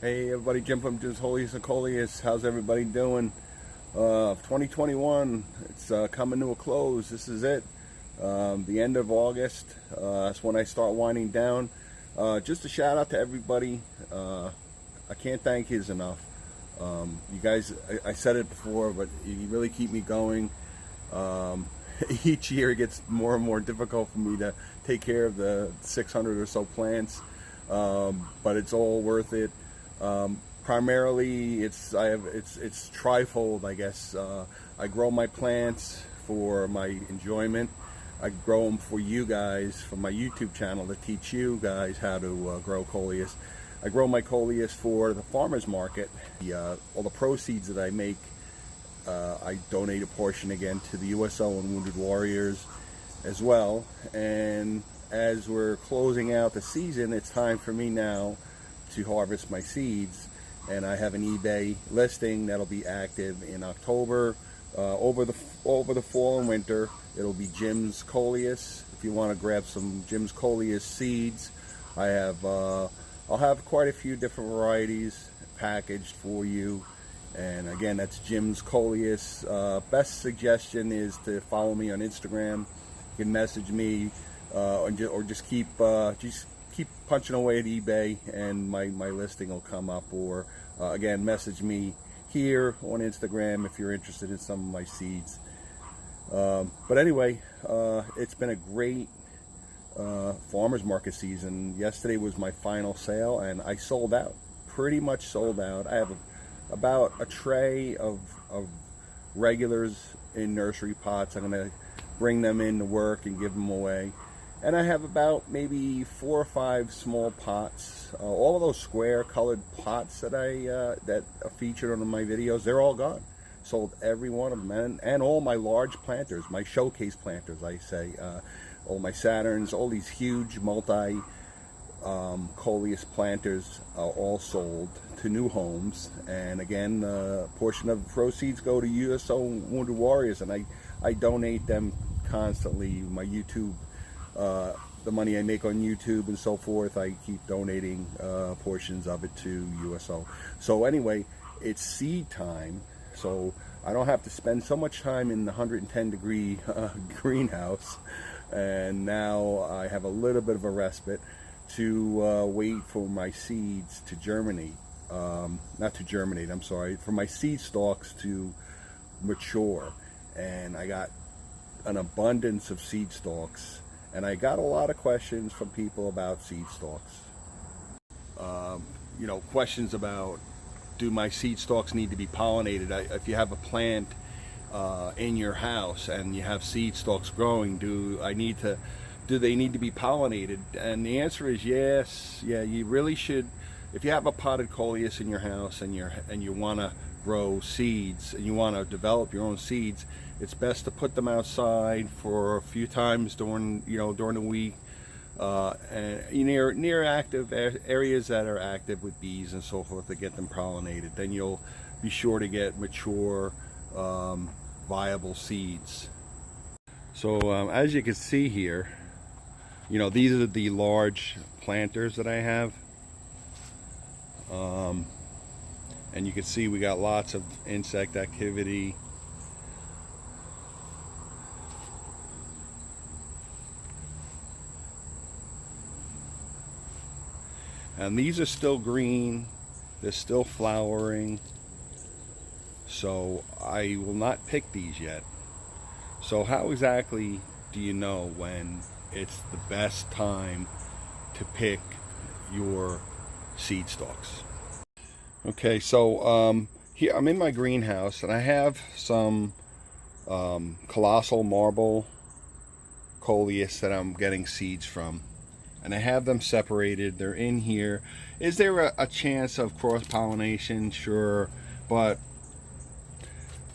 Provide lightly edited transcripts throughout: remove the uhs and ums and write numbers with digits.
Hey everybody, Jim from Coleus and Coleus. How's everybody doing? 2021, it's coming to a close. This is it. The end of August. That's when I start winding down. Just a shout out to everybody. I can't thank yous enough. You guys, I said it before, but you really keep me going. Each year it gets more and more difficult for me to take care of the 600 or so plants, but it's all worth it. Primarily it's trifold, I guess. I grow my plants for my enjoyment. I grow them for you guys, for my YouTube channel, to teach you guys how to grow Coleus. I grow my Coleus for the farmers market. All the proceeds that I make, I donate a portion again to the USO and Wounded Warriors as well. And as we're closing out the season, it's time for me now to harvest my seeds, and I have an eBay listing that'll be active in October. Over the fall and winter, it'll be Jim's Coleus. If you want to grab some Jim's Coleus seeds, I'll have quite a few different varieties packaged for you. And again, that's Jim's Coleus. Best suggestion is to follow me on Instagram. You can message me, or just keep punching away at eBay, and my listing will come up. Or again, message me here on Instagram if you're interested in some of my seeds. But anyway, it's been a great farmers market season. Yesterday was my final sale, and I sold out, pretty much sold out. I have about a tray of regulars in nursery pots. I'm going to bring them in to work and give them away. And I have about maybe 4 or 5 small pots. All of those square colored pots that that are featured on my videos, they're all gone. Sold every one of them, and all my large planters, my showcase planters, I say, all my Saturns, all these huge multi Coleus planters are all sold to new homes. And again, a portion of the proceeds go to USO Wounded Warriors, and I donate them constantly. My YouTube, the money I make on YouTube and so forth, I keep donating portions of it to USO. So anyway, it's seed time, so I don't have to spend so much time in the 110-degree greenhouse, and now I have a little bit of a respite to wait for my seeds to germinate. Not to germinate, I'm sorry, for my seed stalks to mature. And I got an abundance of seed stalks, and I got a lot of questions from people about seed stalks. You know, questions about, do my seed stalks need to be pollinated? If you have a plant in your house and you have seed stalks growing, do they need to be pollinated? And the answer is yes. Yeah, you really should. If you have a potted Coleus in your house and you want to grow seeds and you want to develop your own seeds, it's best to put them outside for a few times during the week, and near active areas that are active with bees and so forth, to get them pollinated. Then you'll be sure to get mature, viable seeds. So as you can see here, these are the large planters that I have, and you can see we got lots of insect activity. And these are still green, they're still flowering, so I will not pick these yet. So how exactly do you know when it's the best time to pick your seed stalks? Okay, so here I'm in my greenhouse, and I have some colossal marble Coleus that I'm getting seeds from, and I have them separated. They're in here. Is there a chance of cross-pollination? Sure, but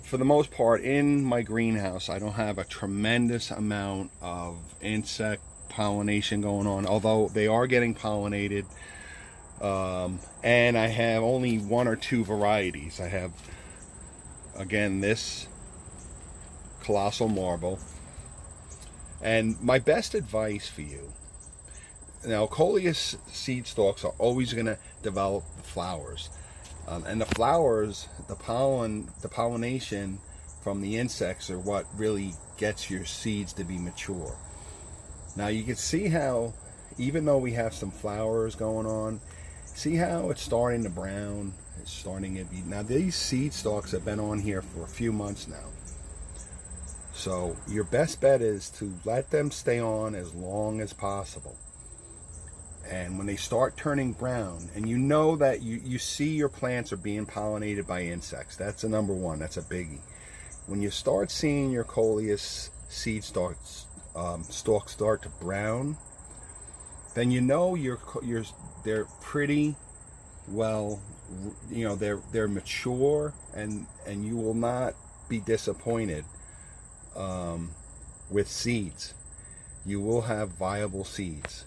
for the most part, in my greenhouse, I don't have a tremendous amount of insect pollination going on, although they are getting pollinated. And I have only 1 or 2 varieties. I have, again, this colossal marble. And my best advice for you, now Coleus seed stalks are always going to develop flowers. And the flowers, the pollination from the insects are what really gets your seeds to be mature. Now you can see how, even though we have some flowers going on, see how it's starting to brown? It's starting to be, now these seed stalks have been on here for a few months now. So your best bet is to let them stay on as long as possible. And when they start turning brown, and you know that you see your plants are being pollinated by insects, that's a number one, that's a biggie. When you start seeing your Coleus seed stalks start to brown, then you know they're pretty well, you know, they're mature, and you will not be disappointed with seeds. You will have viable seeds.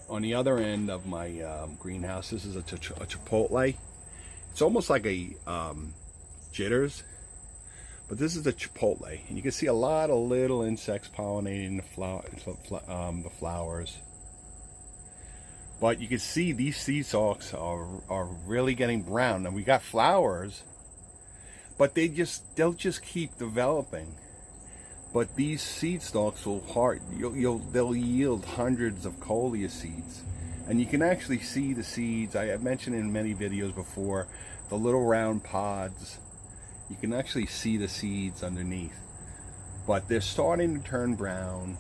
On the other end of my greenhouse, this is a Chipotle. It's almost like a jitters, but this is a Chipotle, and you can see a lot of little insects pollinating the flowers. But you can see these seed stalks are really getting brown, and we got flowers, but they'll just keep developing. But these seed stalks will they'll yield hundreds of Coleus seeds, and you can actually see the seeds. I have mentioned in many videos before, the little round pods. You can actually see the seeds underneath, but they're starting to turn brown.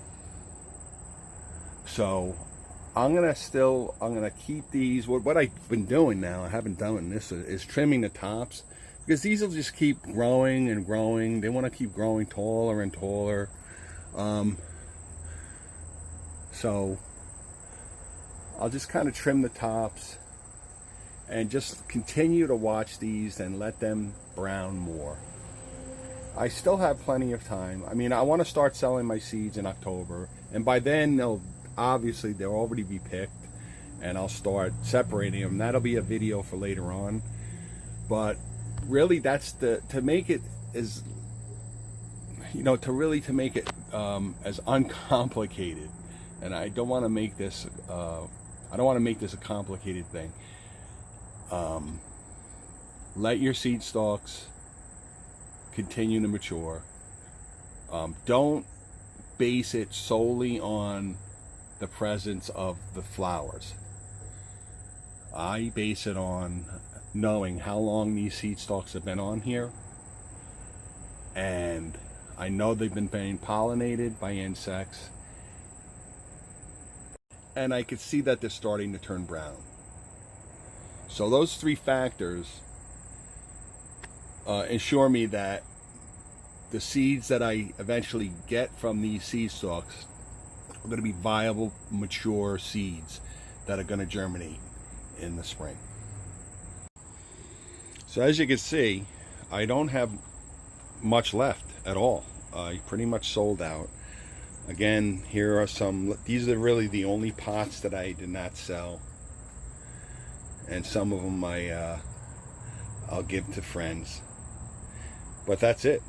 So I'm gonna keep these. What I've been doing now, I haven't done this, is trimming the tops, because these will just keep growing and growing. They want to keep growing taller and taller. So I'll just kind of trim the tops and just continue to watch these and let them brown more. I still have plenty of time. I mean, I want to start selling my seeds in October, and by then they'll already be picked, and I'll start separating them. That'll be a video for later on. But really, that's to make it as, you know, to make it as uncomplicated. And I don't want to make this a complicated thing. Let your seed stalks continue to mature. Don't base it solely on the presence of the flowers. I base it on knowing how long these seed stalks have been on here, and I know they've been being pollinated by insects, and I could see that they're starting to turn brown. So those three factors ensure me that the seeds that I eventually get from these seed stalks are going to be viable, mature seeds that are going to germinate in the spring. So as you can see, I don't have much left at all. I pretty much sold out. Again, here are these are really the only pots that I did not sell. And some of them I'll give to friends. But that's it.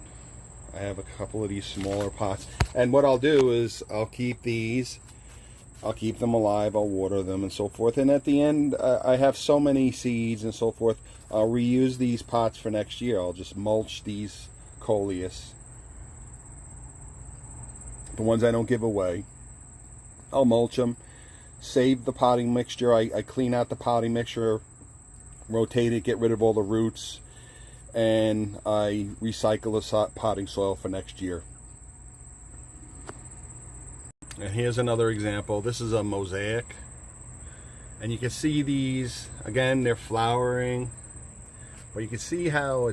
I have a couple of these smaller pots. And what I'll do is I'll keep these. I'll keep them alive. I'll water them and so forth. And at the end, I have so many seeds and so forth. I'll reuse these pots for next year. I'll just mulch these Coleus. The ones I don't give away. I'll mulch them. Save the potting mixture. I clean out the potting mixture, rotate it, get rid of all the roots, and I recycle the potting soil for next year. And here's another example. This is a mosaic, and you can see these again. They're flowering, but you can see how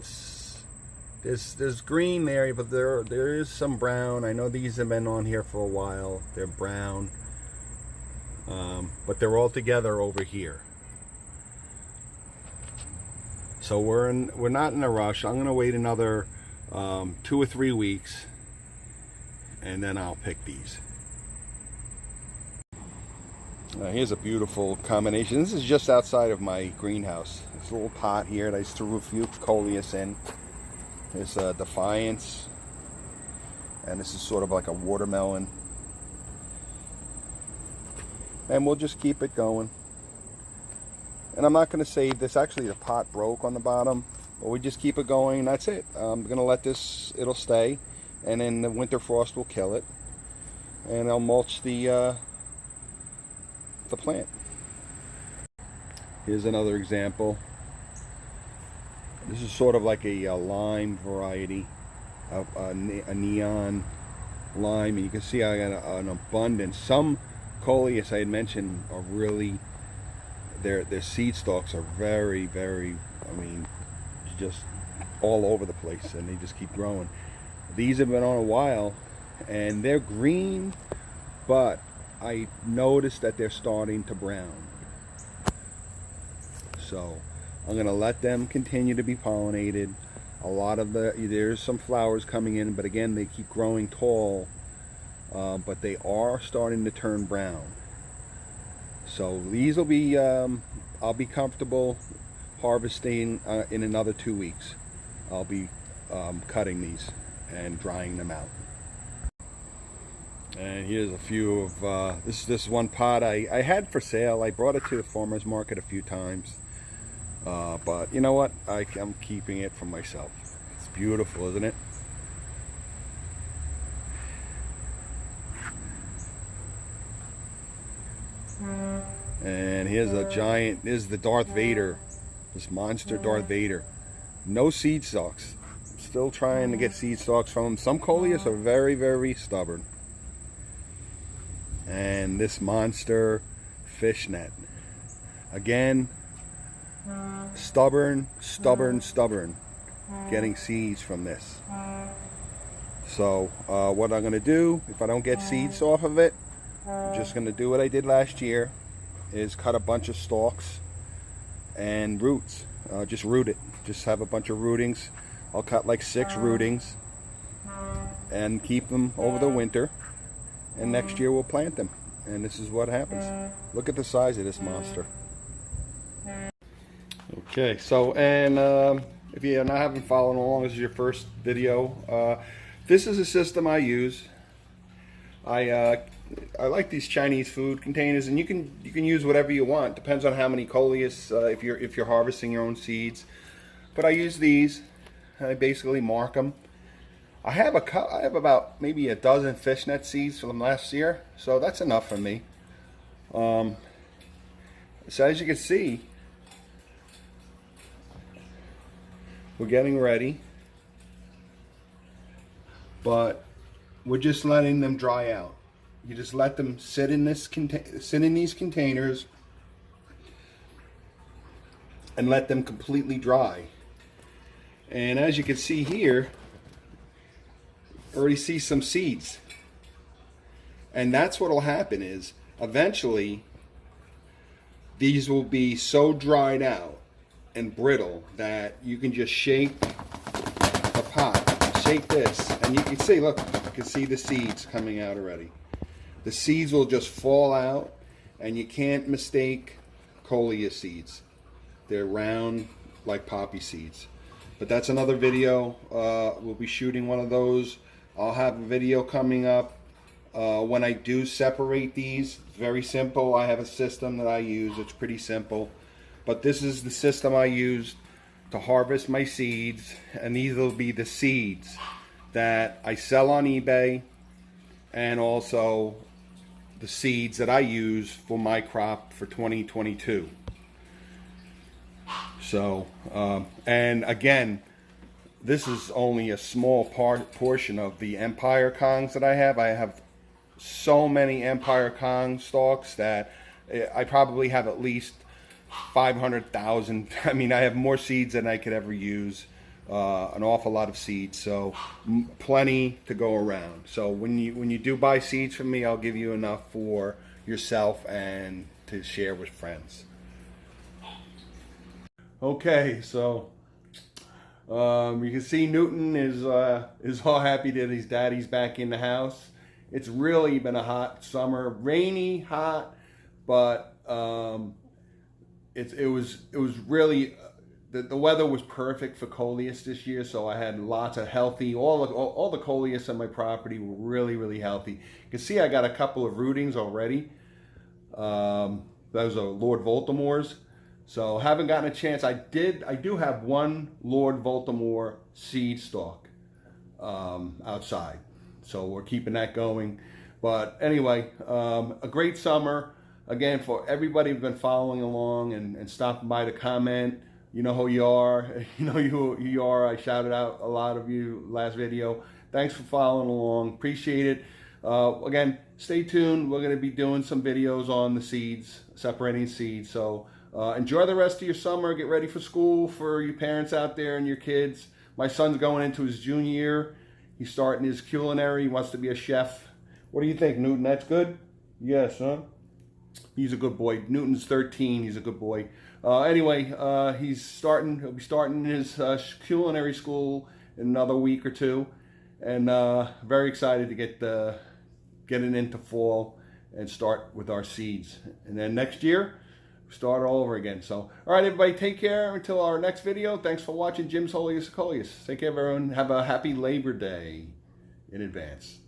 there's green there, but there is some brown. I know these have been on here for a while. They're brown. But they're all together over here. So we're not in a rush. I'm going to wait another 2 or 3 weeks, and then I'll pick these. Here's a beautiful combination. This is just outside of my greenhouse. This little pot here that I just threw a few Coleus in. There's a Defiance, and this is sort of like a watermelon. and we'll just keep it going. And I'm not going to save this. Actually, the pot broke on the bottom, but we just keep it going. That's it. I'm going to let this, it'll stay, and then the winter frost will kill it, and I'll mulch the plant. Here's another example. This is sort of like a lime variety, a neon lime, and you can see I got an abundance. Some Coleus I had mentioned are really, their seed stalks are very, very, I mean, just all over the place, and they just keep growing. These have been on a while, and they're green, but I noticed that they're starting to brown. So I'm going to let them continue to be pollinated. A lot of there's some flowers coming in, but again, they keep growing tall, but they are starting to turn brown. So these will be, I'll be comfortable harvesting in another 2 weeks. I'll be cutting these and drying them out. And here's a few of, this one pot I had for sale. I brought it to the farmer's market a few times. But you know what? I'm keeping it for myself. It's beautiful, isn't it? And here's a giant, this is the Darth Vader, this monster Darth Vader. No seed stalks. Still trying to get seed stalks from them. Some Coleus are very, very stubborn. And this monster fishnet. Again, stubborn, getting seeds from this. So what I'm going to do, if I don't get seeds off of it, I'm just going to do what I did last year, is cut a bunch of stalks and roots. Just root it. Just have a bunch of rootings. I'll cut like 6 rootings and keep them over the winter, and next year we'll plant them. And this is what happens. Look at the size of this monster. Okay, so, and if you haven't followed along, this is your first video. This is a system I use. I like these Chinese food containers, and you can use whatever you want. Depends on how many Coleus, if you're harvesting your own seeds. But I use these. I basically mark them. I have about maybe a dozen fishnet seeds from last year, so that's enough for me. So as you can see, we're getting ready, but we're just letting them dry out. You just let them sit in these containers and let them completely dry. And as you can see here, already see some seeds. And that's what will happen is eventually these will be so dried out and brittle that you can just shake the pot, shake this, and you can see, look, you can see the seeds coming out already. The seeds will just fall out, and you can't mistake Coleus seeds. They're round like poppy seeds. But that's another video. We'll be shooting one of those. I'll have a video coming up when I do separate these. It's very simple. I have a system that I use. It's pretty simple. But this is the system I use to harvest my seeds. And these will be the seeds that I sell on eBay, and also the seeds that I use for my crop for 2022. So, and again, this is only a small portion of the Empire Kongs that I have. I have so many Empire Kong stalks that I probably have at least 500,000. I mean, I have more seeds than I could ever use. An awful lot of seeds, so plenty to go around. So when you do buy seeds from me, I'll give you enough for yourself and to share with friends. Okay, so you can see Newton is all happy that his daddy's back in the house. It's really been a hot summer, rainy, hot, but it was really the weather was perfect for Coleus this year. So I had lots of healthy, all the Coleus on my property were really healthy. You can see I got a couple of rootings already. Those are Lord Voldemort's. So haven't gotten a chance. I do have one Lord Voldemort seed stalk outside. So we're keeping that going. But anyway, a great summer. Again, for everybody who's been following along and stopping by to comment. You know who you are. You know who you are. I shouted out a lot of you last video. Thanks for following along. Appreciate it. Again, stay tuned. We're going to be doing some videos on the seeds, separating seeds. So enjoy the rest of your summer. Get ready for school for you parents out there and your kids. My son's going into his junior year. He's starting his culinary. He wants to be a chef. What do you think, Newton? That's good? Yes, huh? He's a good boy. Newton's 13. He's a good boy. Anyway, he'll be starting his culinary school in another week or two. And very excited to get it into fall and start with our seeds. And then next year, start all over again. So, all right, everybody, take care until our next video. Thanks for watching Jim's Holiest Coleus. Take care, everyone. Have a happy Labor Day in advance.